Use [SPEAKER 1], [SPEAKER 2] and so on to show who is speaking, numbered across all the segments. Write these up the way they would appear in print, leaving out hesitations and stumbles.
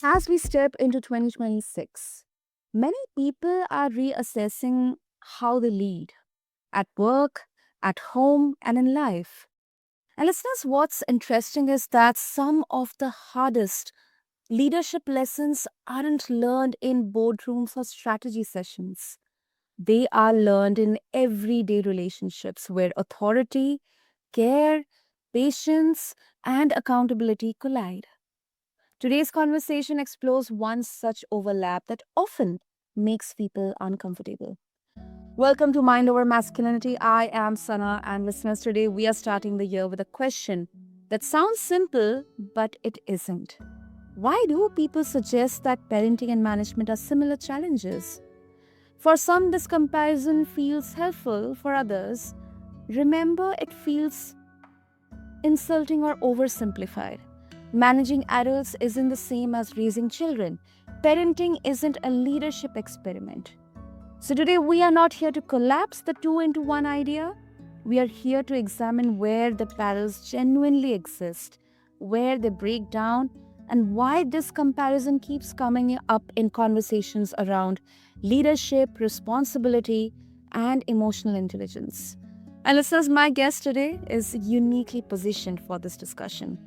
[SPEAKER 1] As we step into 2026, many people are reassessing how they lead at work, at home, and in life. And listeners, what's interesting is that some of the hardest leadership lessons aren't learned in boardrooms or strategy sessions. They are learned in everyday relationships where authority, care, patience, and accountability collide. Today's conversation explores one such overlap that often makes people uncomfortable. Welcome to Mind Over Masculinity. I am Sana, and listeners, today we are starting the year with a question that sounds simple, but it isn't. Why do people suggest that parenting and management are similar challenges? For some, this comparison feels helpful, for others, remember, it feels insulting or oversimplified. Managing adults isn't the same as raising children. Parenting isn't a leadership experiment. So, today we are not here to collapse the two into one idea. We are here to examine where the parallels genuinely exist, where they break down, and why this comparison keeps coming up in conversations around leadership, responsibility, and emotional intelligence. And listeners, my guest today is uniquely positioned for this discussion.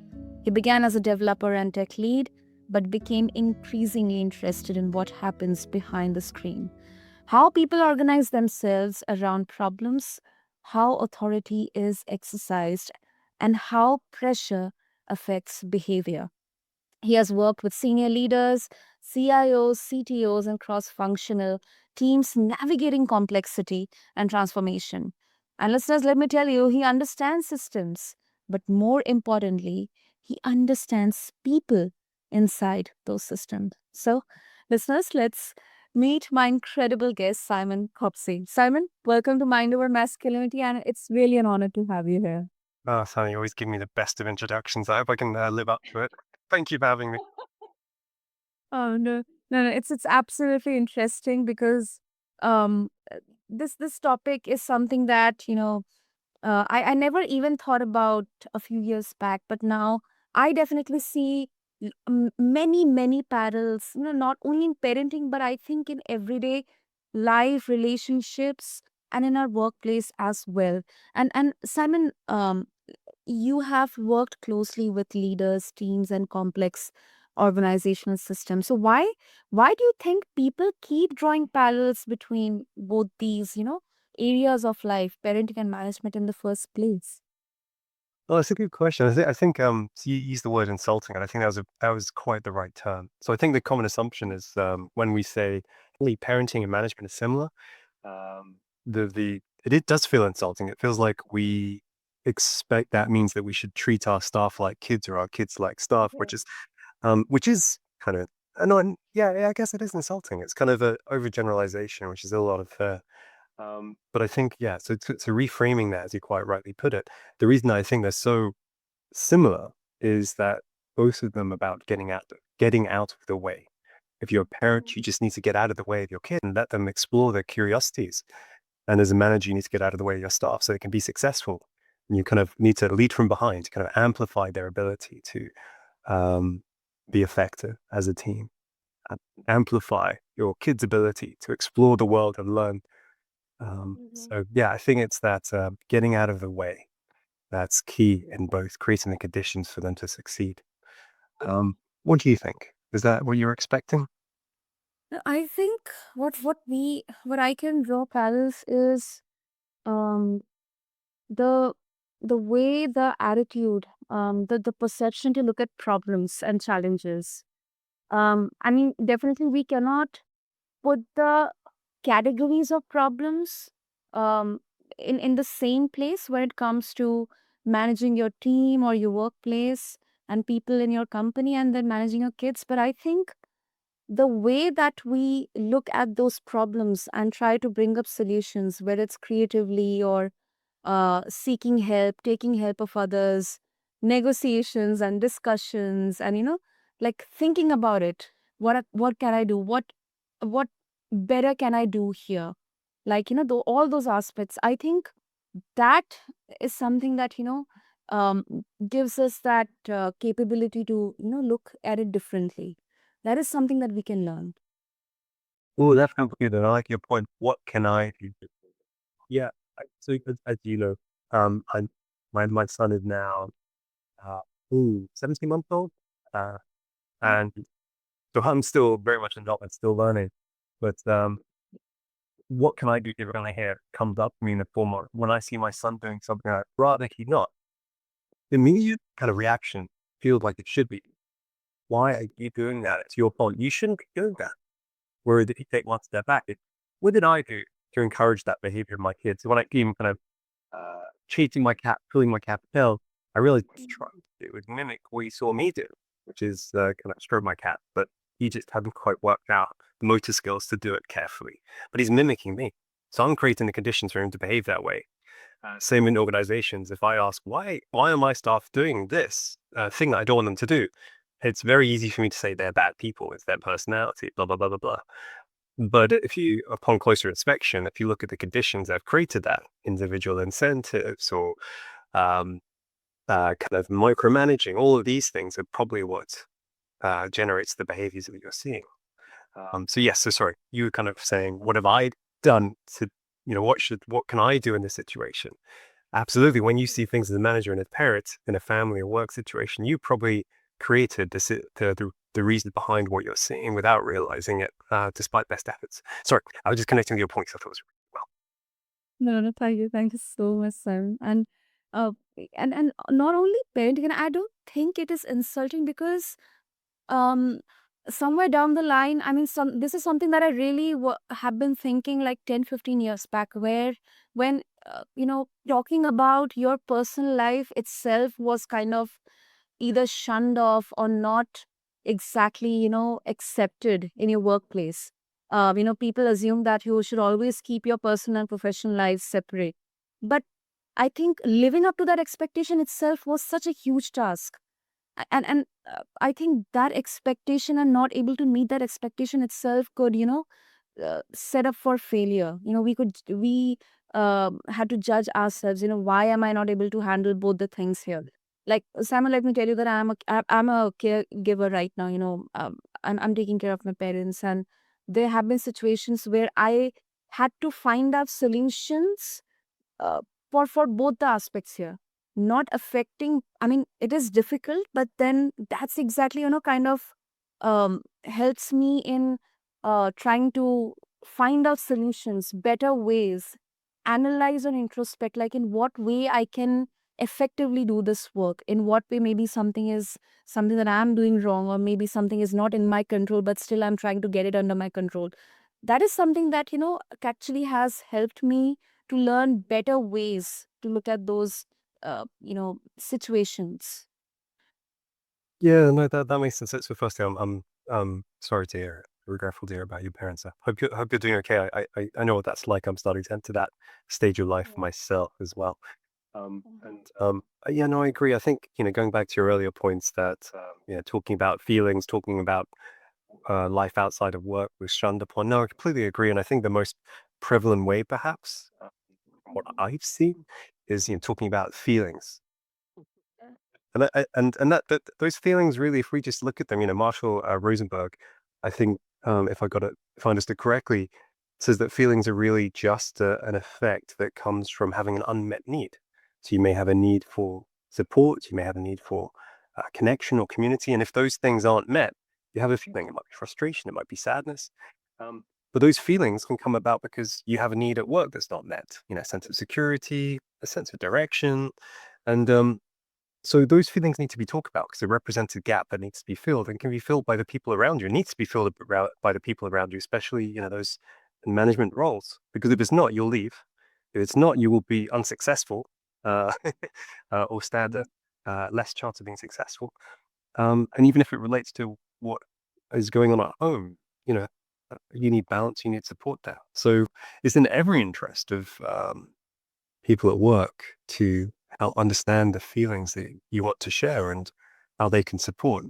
[SPEAKER 1] He began as a developer and tech lead, but became increasingly interested in what happens behind the screen, how people organize themselves around problems, how authority is exercised, and how pressure affects behavior. He has worked with senior leaders, CIOs, CTOs, and cross functional teams navigating complexity and transformation. And listeners, let me tell you, he understands systems, but more importantly, he understands people inside those systems. So, listeners, let's meet my incredible guest, Simon Copsey. Simon, welcome to Mind Over Masculinity, and it's really an honor to have you here.
[SPEAKER 2] Oh, Sally, you always give me the best of introductions. I hope I can live up to it. Thank you for having me.
[SPEAKER 1] Oh no, it's absolutely interesting because this topic is something that I never even thought about a few years back, but now I definitely see many parallels. Not only in parenting, but I think in everyday life relationships and in our workplace as well. And Simon, you have worked closely with leaders, teams, and complex organizational systems. So why do you think people keep drawing parallels between both these, areas of life, parenting and management in the first place?
[SPEAKER 2] Well, it's a good question. So you used the word insulting, and I think that was quite the right term. So I think the common assumption is when we say, "Hey, parenting and management are similar," um, it does feel insulting. It feels like we expect that means that we should treat our staff like kids or our kids like staff, which is kind of annoying. Yeah, I guess it is insulting. It's kind of a overgeneralization, which is a lot of but I think, yeah, so reframing that, as you quite rightly put it, the reason I think they're so similar is that both of them about getting out of the way. If you're a parent, you just need to get out of the way of your kid and let them explore their curiosities. And as a manager, you need to get out of the way of your staff so they can be successful. And you kind of need to lead from behind to kind of amplify their ability to um, be effective as a team, and amplify your kids' ability to explore the world and learn. So yeah, I think it's that getting out of the way that's key in both creating the conditions for them to succeed. What do you think? Is that what you're expecting?
[SPEAKER 1] No, I think what I can draw parallels is um the the way, the attitude, the perception to look at problems and challenges. I mean, definitely we cannot put the categories of problems um in the same place when it comes to managing your team or your workplace and people in your company and then managing your kids. But I think the way that we look at those problems and try to bring up solutions, whether it's creatively or seeking help, taking help of others, negotiations and discussions, and like thinking about it. What can I do? What better can I do here? Like all those aspects. I think that is something that um, gives us that capability to look at it differently. That is something that we can learn.
[SPEAKER 2] Oh, that's complicated. I like your point. What can I do? Yeah. So as you know, I'm my son is now uh 17 months old. Uh, and so I'm still very much an adult and still learning. But what can I do if when I hear it comes up to me in the form of when I see my son doing something I'd rather he not, the immediate kind of reaction feels like it should be. Why are you doing that? It's your fault. You shouldn't be doing that. Whereas if you take one step back, what did I do to encourage that behavior in my kids? When I even kind of chasing my cat, pulling my cat tail, I realized what I was trying to do was mimic what he saw me do, which is kind of stroke my cat. But he just hadn't quite worked out the motor skills to do it carefully. But he's mimicking me. So I'm creating the conditions for him to behave that way. Same in organizations. If I ask why are my staff doing this thing that I don't want them to do, it's very easy for me to say they're bad people. It's their personality, blah blah blah blah blah. But if you, upon closer inspection, if you look at the conditions that have created that, individual incentives or um, kind of micromanaging, all of these things are probably what generates the behaviors that you're seeing. So yes, so sorry, you were kind of saying, what have I done to, what can I do in this situation? Absolutely. When you see things as a manager and a parent in a family or work situation, you probably created the reason behind what you're seeing without realizing it, despite best efforts. Sorry, I was just connecting to your points. I thought it was really
[SPEAKER 1] No, no, thank you. Thank you so much, Simon. Uh, and not only parenting, and I don't think it is insulting because um somewhere down the line, I mean, this is something that I really have been thinking like 10, 15 years back, where when talking about your personal life itself was kind of either shunned off or not exactly accepted in your workplace. People assume that you should always keep your personal and professional lives separate, but I think living up to that expectation itself was such a huge task. And I think that expectation and not able to meet that expectation itself could set up for failure. We had to judge ourselves. Why am I not able to handle both the things here? Like, Simon, let me tell you that I'm a caregiver right now. I'm taking care of my parents, and there have been situations where I had to find out solutions uh, for both the aspects here, not affecting. I mean, it is difficult, but then that's exactly kind of helps me in trying to find out solutions, better ways, analyze and introspect, like in what way I can effectively do this work, in what way maybe something that I'm doing wrong, or maybe something is not in my control, but still I'm trying to get it under my control. That is something that actually has helped me to learn better ways to look at those situations.
[SPEAKER 2] Yeah, no, that makes sense. So firstly, I'm sorry to hear, regretful to hear about your parents. I hope you're doing okay. I know what that's like. I'm starting to enter that stage of life
[SPEAKER 1] Yeah.
[SPEAKER 2] myself as well.
[SPEAKER 1] Mhm.
[SPEAKER 2] And yeah, no, I agree. I think going back to your earlier points that talking about feelings, talking about life outside of work was shunned upon. No, I completely agree. And I think the most prevalent way, perhaps, from what I've seen, is talking about feelings. And that those feelings really, if we just look at them, Marshall Rosenberg, I think if I understood correctly, says that feelings are really just an effect that comes from having an unmet need. So you may have a need for support, you may have a need for connection or community, and if those things aren't met, you have a feeling. It might be frustration, it might be sadness. But those feelings can come about because you have a need at work that's not met. A sense of security, a sense of direction, and so those feelings need to be talked about because they represent a gap that needs to be filled and can be filled by the people around you. It needs to be filled by the people around you, especially, those in management roles. Because if it's not, you'll leave. If it's not, you will be unsuccessful uh, or stand a less chance of being successful. And even if it relates to what is going on at home, you need balance, you need support there. So it's in every interest of people at work to help understand the feelings that you want to share and how they can support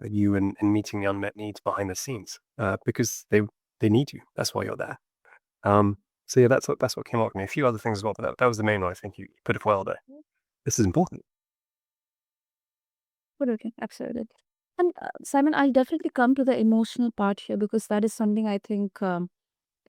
[SPEAKER 2] you in meeting the unmet needs behind the scenes because they need you. That's why you're there. Um, so yeah, that's what came up with me. A few other things as well, but that was the main one. I think you put it well there. This is important.
[SPEAKER 1] But okay, absolutely. And Simon, I'll definitely come to the emotional part here because that is something I think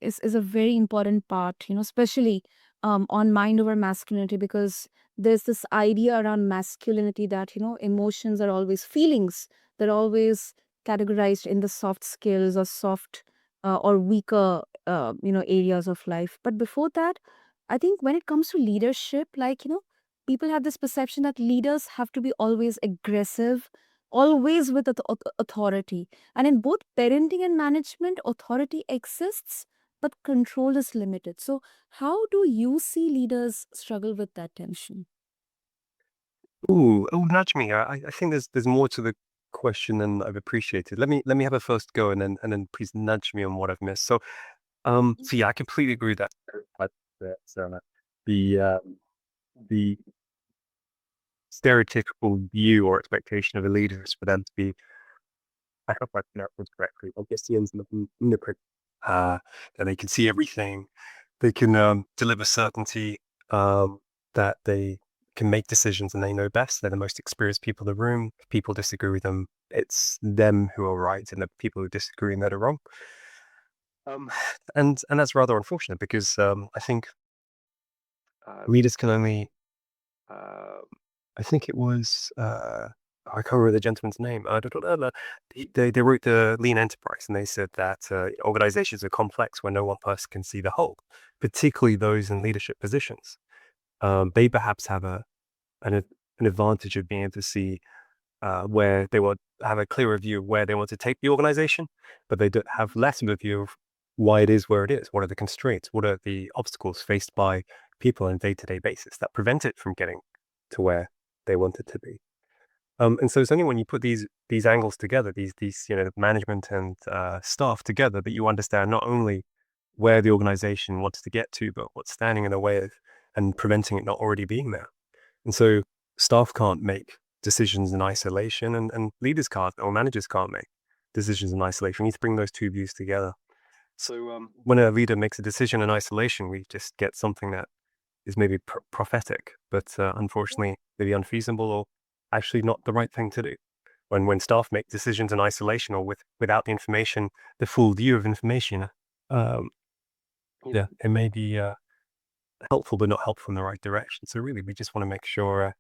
[SPEAKER 1] is a very important part, especially on mind over masculinity, because there's this idea around masculinity that, emotions are always feelings. They're always categorized in the soft skills or soft or weaker, areas of life. But before that, I think when it comes to leadership, like, people have this perception that leaders have to be always aggressive, always with authority. And in both parenting and management, authority exists, but control is limited. So, how do you see leaders struggle with that tension?
[SPEAKER 2] Ooh, oh, nudge me. I think there's more to the question than I've appreciated. Let me have a first go, and then please nudge me on what I've missed. So yeah, I completely agree with that. That the the stereotypical view or expectation of a leader is for them to be, I hope I pronounced this correctly, omniscient and omnipotent, that they can see everything. They can deliver certainty, that they can make decisions and they know best. They're the most experienced people in the room. If people disagree with them, it's them who are right and the people who disagree and that are wrong. Um, and that's rather unfortunate because I think leaders can only, uh, I think it was, I can't remember the gentleman's name. They wrote the Lean Enterprise, and they said that organizations are complex where no one person can see the whole, particularly those in leadership positions. They perhaps have an, ad- an advantage of being able to see where they want have a clearer view of where they want to take the organization, but they don't have less of a view of why it is where it is. What are the constraints? What are the obstacles faced by people on a day-to-day basis that prevent it from getting to where they want it to be? And so it's only when you put these angles together, these management and staff together, that you understand not only where the organization wants to get to, but what's standing in the way of and preventing it not already being there. And so staff can't make decisions in isolation, and leaders can't or managers can't make decisions in isolation. We need to bring those two views together. So when a leader makes a decision in isolation, we just get something that is maybe prophetic, but unfortunately maybe unfeasible or actually not the right thing to do. When staff make decisions in isolation or without the information, the full view of information, um, yeah, it may be helpful but not helpful in the right direction. So really, we just want to make sure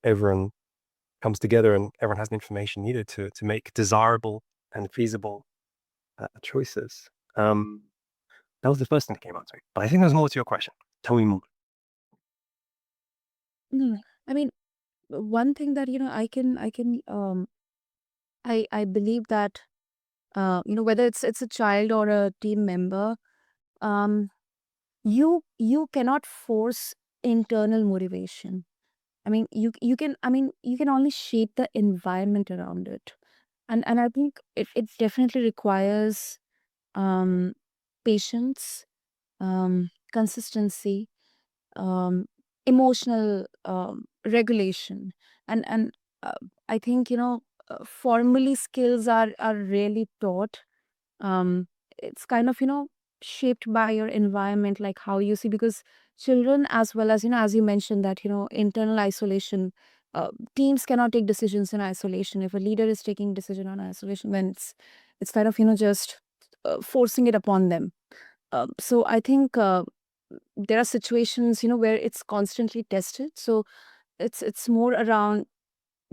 [SPEAKER 2] everyone comes together and everyone has the information needed to make desirable and feasible choices. That was the first thing that came out to me. But I think there's more to your question. Tell me more.
[SPEAKER 1] Mm, I mean, one thing that I believe that whether it's a child or a team member, um, you cannot force internal motivation. You can only shape the environment around it, and I think it definitely requires um, patience, consistency, um, emotional regulation, and uh, I think formally skills are really taught. um, it's kind of shaped by your environment, like how you see, because children, as well as as you mentioned that internal isolation, teams cannot take decisions in isolation. If a leader is taking decision on isolation, then it's kind of just forcing it upon them. So I think there are situations where it's constantly tested. So it's more around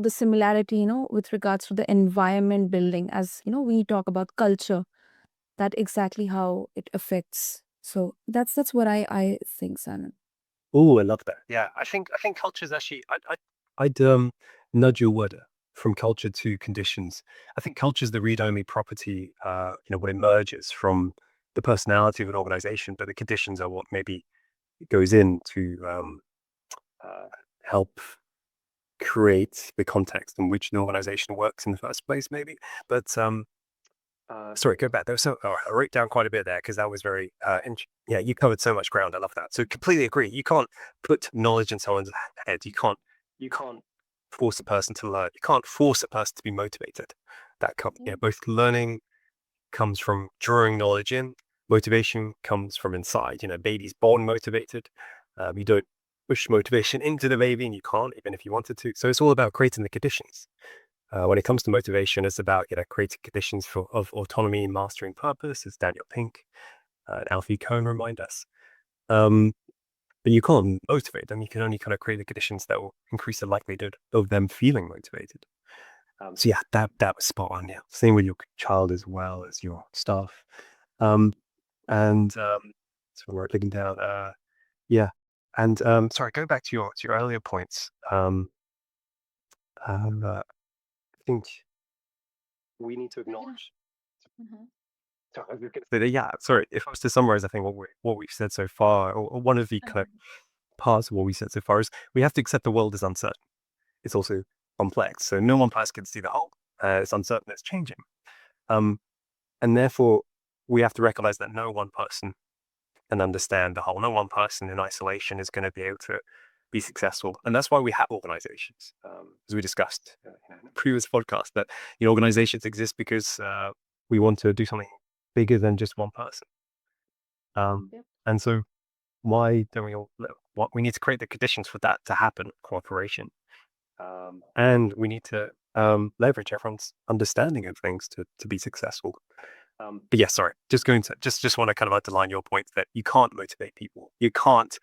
[SPEAKER 1] the similarity with regards to the environment building, as we talk about culture, that exactly how it affects. So that's what I think, Simon.
[SPEAKER 2] Oh, I love that. Yeah, I think culture is actually I'd nudge your word from culture to conditions. I think culture is the read-only property, what emerges from the personality of an organization, but the conditions are what maybe goes in to uh, help create the context in which an organization works in the first place, maybe. But sorry, go back. There was I wrote down quite a bit there because that was very, yeah, you covered so much ground. I love that. So completely agree. You can't put knowledge in someone's head. You can't force a person to learn. You can't force a person to be motivated. Both learning comes from drawing knowledge in. Motivation comes from inside. Baby's born motivated. You don't push motivation into the baby, and you can't, even if you wanted to. So it's all about creating the conditions. When it comes to motivation, it's about creating conditions of autonomy, mastering purpose, as Daniel Pink and Alfie Kohn remind us. Um, but you can't motivate them. You can only kind of create the conditions that will increase the likelihood of them feeling motivated. So yeah, that was spot on. Yeah, same with your child as well as your staff. Um, and so we're looking down. Yeah, and sorry, go back to your earlier points. I think we need to
[SPEAKER 1] You know,
[SPEAKER 2] acknowledge.
[SPEAKER 1] mhm.
[SPEAKER 2] Sorry, I was gonna say that, yeah, sorry. If I was to summarize, I think what we've said so far, or one of the kind of parts of what we said so far is we have to accept the world is uncertain. It's also complex. So no one person can see the whole. It's uncertain. It's changing. Um, and therefore, we have to recognize that no one person can understand the whole. No one person in isolation is going to be able to be successful. And that's why we have organizations, as we discussed in a previous podcast, that organizations exist because we want to do something bigger than just one person.
[SPEAKER 1] Yep.
[SPEAKER 2] And so why don't we all, what we need to create the conditions for that to happen, cooperation. And we need to leverage everyone's understanding of things to be successful. But yeah, sorry, just going to just want to kind of underline your point that you can't motivate people. You can't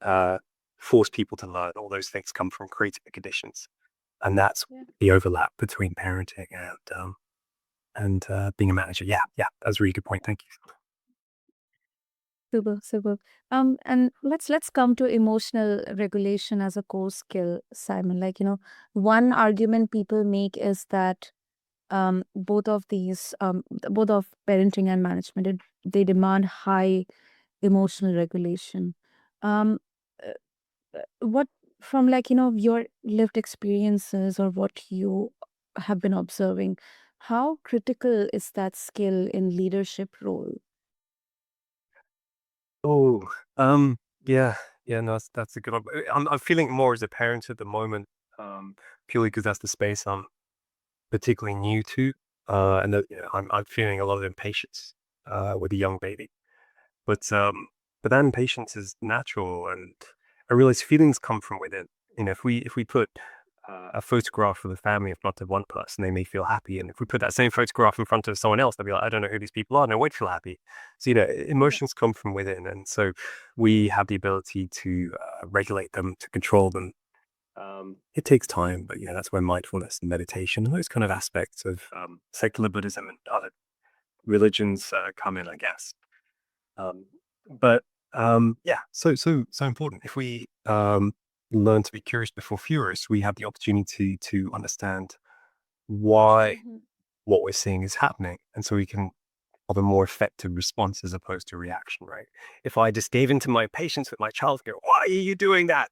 [SPEAKER 2] uh, force people to learn. All those things come from creating the conditions, and that's
[SPEAKER 1] Yeah.
[SPEAKER 2] the overlap between parenting and being a manager. Yeah, yeah, that's a really good point. Thank you.
[SPEAKER 1] Super, super. And let's come to emotional regulation as a core skill, Simon. One argument people make is that both of parenting and management, they demand high emotional regulation. Um, uh, what from your lived experiences or what you have been observing, how critical is that skill in leadership role?
[SPEAKER 2] Oh, yeah, yeah, no, that's a good one. I'm feeling more as a parent at the moment, purely because that's the space I'm particularly new to, and that, I'm feeling a lot of impatience with a young baby. But that impatience is natural, and I realize feelings come from within. If we put a photograph of the family in front of one person, they may feel happy, and if we put that same photograph in front of someone else, they'll be like, I don't know who these people are, and they won't feel happy. So
[SPEAKER 1] Yeah.
[SPEAKER 2] emotions come from within, and so we have the ability to regulate them, to control them. It takes time, but that's where mindfulness and meditation and those kind of aspects of secular Buddhism and other religions come in, I guess. Um, but yeah, so important. If we learn to be curious before furious, we have the opportunity to understand why
[SPEAKER 1] Mhm.
[SPEAKER 2] what we're seeing is happening, and so we can have a more effective response as opposed to reaction. Right? If I just gave into my patience with my child, go, "Why are you doing that?"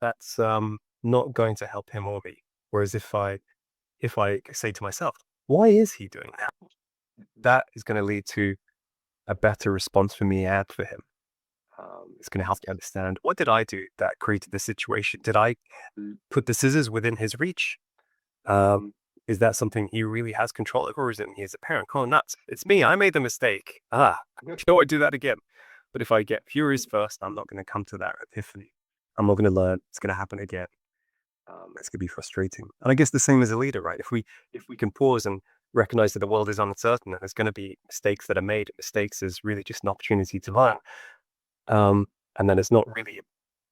[SPEAKER 2] That's not going to help him or me. Whereas if I say to myself, "Why is he doing that?" That is going to lead to a better response for me and for him. It's going to help you understand, what did I do that created the situation? Did I put the scissors within his reach? Um, is that something he really has control over, or is it me as a parent? Oh, nuts. It's me. I made the mistake. Don't I do that again? But if I get furious first, I'm not going to come to that epiphany. I'm not going to learn. It's going to happen again. It's going to be frustrating. And I guess the same as a leader, right? If we can pause and recognize that the world is uncertain and there's going to be mistakes that are made, mistakes is really just an opportunity to learn. And then it's not really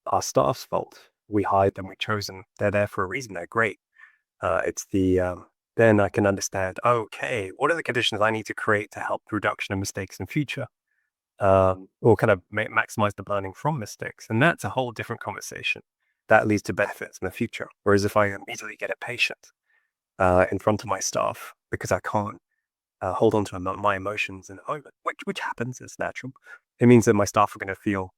[SPEAKER 2] our staff's fault. We hired them, we chose them. They're there for a reason. They're great. It's then I can understand, okay, what are the conditions I need to create to help the reduction of mistakes in future? Or kind of maximize the learning from mistakes. And that's a whole different conversation. That leads to benefits in the future. Whereas if I immediately get impatient in front of my staff because I can't hold on to my emotions in the moment, which happens, it's natural. It means that my staff are going to feel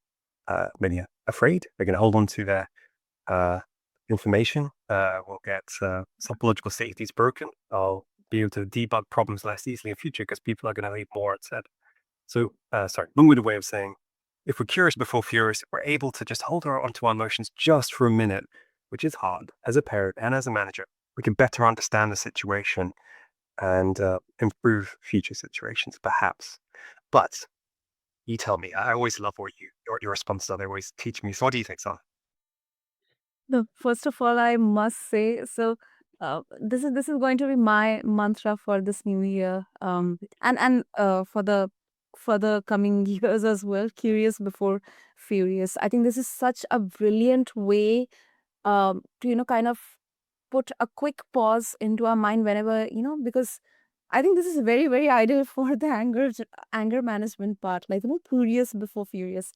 [SPEAKER 2] maybe afraid. They're going to hold on to their uh, information. We'll get psychological safety is broken. I'll be able to debug problems less easily in future because people are going to leave more unsaid. So, sorry, long-winded way of saying, if we're curious before furious, if we're able to just hold onto our emotions just for a minute, which is hard as a parent and as a manager, we can better understand the situation and improve future situations, perhaps. But you tell me. I always love what your responses are. They always teach me. So, what do you think, son?
[SPEAKER 1] No, first of all, I must say, so This is going to be my mantra for this new year. And for the coming years as well. Curious before furious. I think this is such a brilliant way to kind of put a quick pause into our mind whenever because I think this is very very ideal for the anger management part. Like curious before furious.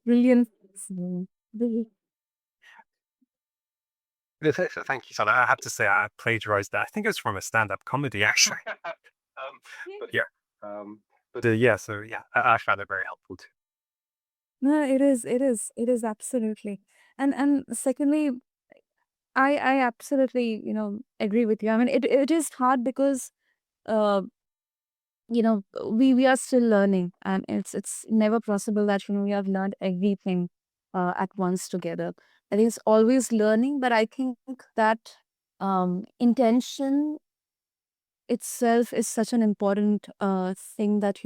[SPEAKER 1] Brilliant. Mm, brilliant.
[SPEAKER 2] Thank you, son. I have to say I plagiarized that. I think it was from a stand-up comedy, actually. But yeah. Um, but yeah, so yeah, I found it very helpful too.
[SPEAKER 1] No, it is absolutely. And secondly, I absolutely, agree with you. I mean, it is hard because uh, we are still learning, and it's never possible that, we have learned everything at once together. I think it's always learning, but I think that intention itself is such an important thing that,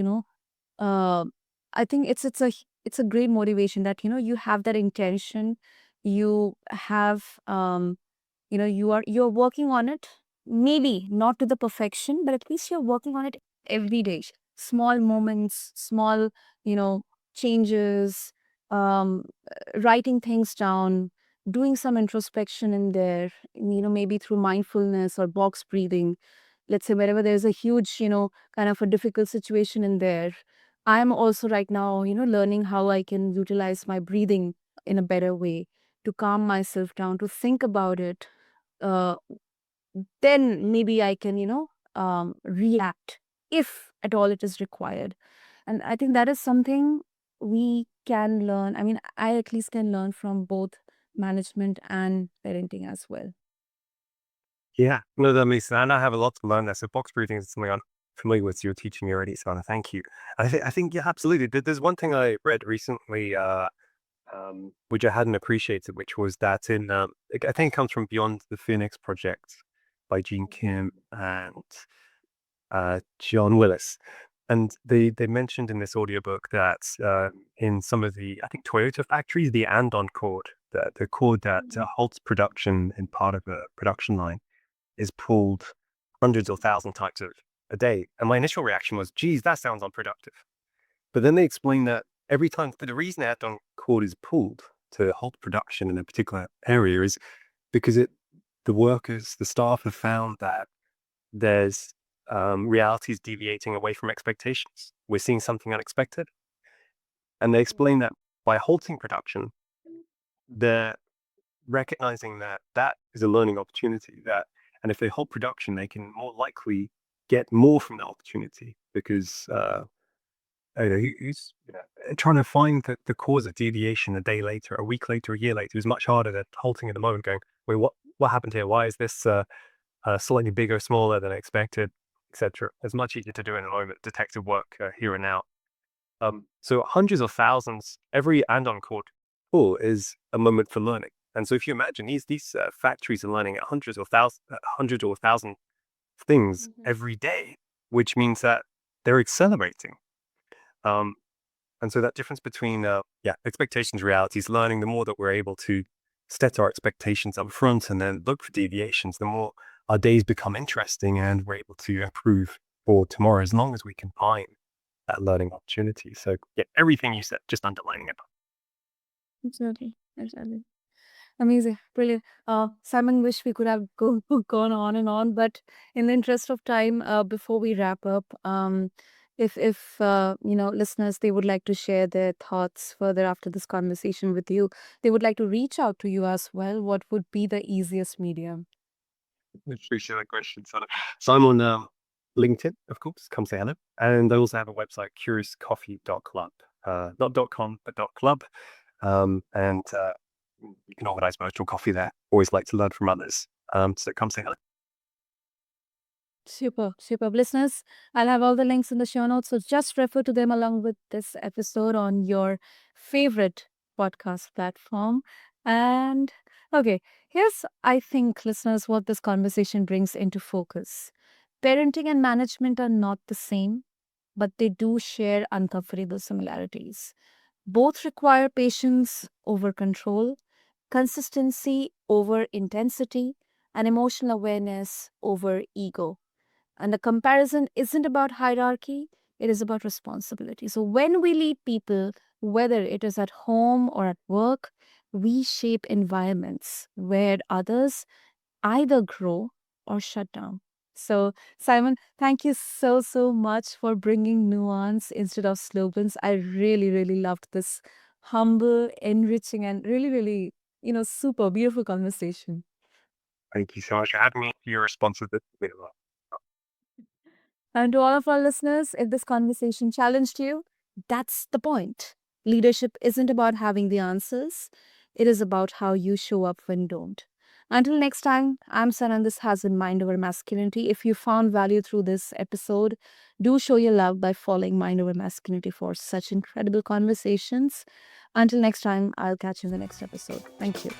[SPEAKER 1] uh, I think it's a great motivation that you have that intention, you have you're working on it, maybe not to the perfection, but at least you're working on it every day. Small moments, small you know changes, writing things down, doing some introspection in there, maybe through mindfulness or box breathing. Let's say wherever there's a huge kind of a difficult situation in there, I'm also right now learning how I can utilize my breathing in a better way to calm myself down, to think about it. uh, then maybe I can react if at all it is required. And I think that is something we can learn. I mean, I at least can learn from both management and parenting as well.
[SPEAKER 2] Yeah, no, that makes sense. And I have a lot to learn there. So box breathing is something I'm familiar with. So you're teaching me already, so I thank you. I think, yeah, absolutely. There's one thing I read recently, which I hadn't appreciated, which was that I think it comes from Beyond the Phoenix Project by Gene Kim and John Willis. And they mentioned in this audiobook that in some of the, I think, Toyota factories, the andon cord, the cord that halts production in part of a production line, is pulled hundreds or thousands times a day. And my initial reaction was, geez, that sounds unproductive. But then they explained that every time, but the reason that cord is pulled to halt production in a particular area is because the workers, the staff have found that there's realities deviating away from expectations. We're seeing something unexpected. And they explain that by halting production, they're recognizing that that is a learning opportunity. And if they halt production, they can more likely get more from the opportunity because he's trying to find the cause of deviation a day later, a week later, a year later is much harder than halting in the moment, going, wait, what happened here? Why is this slightly bigger, smaller than expected, etc. It's much easier to do in a moment, detective work here and now. So hundreds of thousands, every andon cord pull is a moment for learning. And so if you imagine these factories are learning at hundreds or thousand things every day, which means that they're accelerating. Um, and so that difference between expectations, realities, learning, the more that we're able to set our expectations up front and then look for deviations, the more our days become interesting and we're able to improve for tomorrow as long as we can find that learning opportunity. So yeah, everything you said, just underlining it.
[SPEAKER 1] Exactly. Exactly. Amazing, brilliant. Simon, wish we could have gone on and on, but in the interest of time, before we wrap up, if listeners, they would like to share their thoughts further after this conversation with you, they would like to reach out to you as well. What would be the easiest medium?
[SPEAKER 2] Appreciate that question, Sana. So I'm on LinkedIn, of course, come say hello. And I also have a website, curiouscoffee.club. Not .com, but .club. And you can organize virtual coffee there. Always like to learn from others. So come say hello.
[SPEAKER 1] Super, super. Listeners, I'll have all the links in the show notes. So just refer to them along with this episode on your favorite podcast platform. And okay, here's, I think, listeners, what this conversation brings into focus. Parenting and management are not the same, but they do share uncomfortable similarities. Both require patience over control, consistency over intensity, and emotional awareness over ego. And the comparison isn't about hierarchy, it is about responsibility. So when we lead people, whether it is at home or at work, we shape environments where others either grow or shut down. So, Simon, thank you so, so much for bringing nuance instead of slogans. I really, really loved this humble, enriching, and really, really, super beautiful conversation.
[SPEAKER 2] Thank you so much for having me. Your responsibility.
[SPEAKER 1] And to all of our listeners, if this conversation challenged you, that's the point. Leadership isn't about having the answers, it is about how you show up when you don't. Until next time, I'm Sanan. This has been Mind Over Masculinity. If you found value through this episode, do show your love by following Mind Over Masculinity for such incredible conversations. Until next time, I'll catch you in the next episode. Thank you.